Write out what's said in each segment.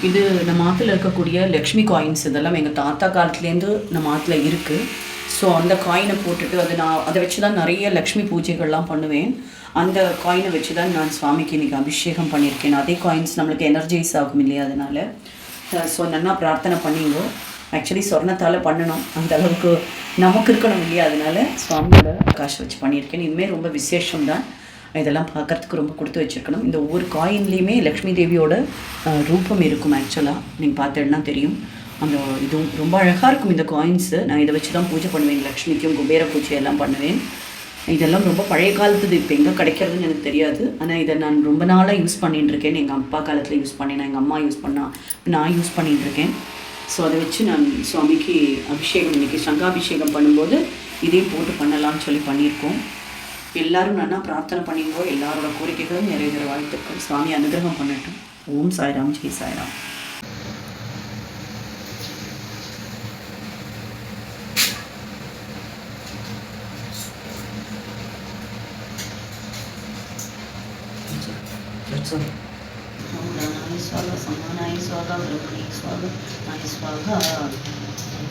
இது நம்ம ஆற்றுல இருக்கக்கூடிய லக்ஷ்மி காயின்ஸ் இதெல்லாம் எங்கள் தாத்தா காலத்துலேருந்து நம்ம ஆற்றுல இருக்குது. ஸோ அந்த காயினை போட்டுட்டு அதை வச்சு தான் நிறைய லக்ஷ்மி பூஜைகள்லாம் பண்ணுவேன். அந்த காயினை வச்சு தான் நான் சுவாமிக்கு இன்றைக்கி அபிஷேகம் பண்ணியிருக்கேன். அதே காயின்ஸ் நம்மளுக்கு எனர்ஜைஸ் ஆகும் இல்லையா, அதனால் ஸோ நல்லா பிரார்த்தனை பண்ணிங்கோ. ஆக்சுவலி சொர்ணத்தால் பண்ணணும், அந்த அளவுக்கு நமக்கு இருக்கணும் இல்லையா, அதனால் சுவாமியோட காசு வச்சு பண்ணியிருக்கேன். இனிமேல் ரொம்ப விசேஷம் தான், இதெல்லாம் பார்க்குறதுக்கு ரொம்ப கொடுத்து வச்சுருக்கணும். இந்த ஒவ்வொரு காயின்லேயுமே லக்ஷ்மி தேவியோட ரூபம் இருக்கும். ஆக்சுவலாக நீங்கள் பார்த்தேன்னா தெரியும். அந்த இதுவும் ரொம்ப அழகாக இருக்கும் இந்த காயின்ஸு. நான் இதை வச்சு தான் பூஜை பண்ணுவேன், லக்ஷ்மிக்கும் குபேர பூஜை எல்லாம் பண்ணுவேன். இதெல்லாம் ரொம்ப பழைய காலத்துது, இப்போ எங்கே கிடைக்கிறதுன்னு எனக்கு தெரியாது. ஆனால் இதை நான் ரொம்ப நாளாக யூஸ் பண்ணிட்டுருக்கேன். எங்கள் அப்பா காலத்தில் யூஸ் பண்ணேன், எங்கள் அம்மா யூஸ் பண்ணால் நான் யூஸ் பண்ணிட்டுருக்கேன். ஸோ அதை வச்சு நான் சுவாமிக்கு அபிஷேகம் இன்றைக்கி சங்காபிஷேகம் பண்ணும்போது இதே போட்டு பண்ணலாம்னு சொல்லி பண்ணியிருக்கோம். எல்லோரும் நல்லா பிரார்த்தனை பண்ணிங்கோ. எல்லாரோட கோரிக்கைகளும் நிறைவேற வாழ்த்துக்கள். சுவாமி அனுகிரகம் பண்ணட்டும். ஓம் சாய்ராம், ஜெய் சாய்ராம். சமானாய் சுவாகா, பிரம்மணி சுவாகா, நாய் சுவாகா.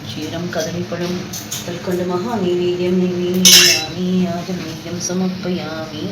க்ஷீரம் கதலிப்பழம் கல்கொண்டு மகா நீவீரியம் நிவேதியாமி, ஆஜநீயம் சமர்ப்பயாமி.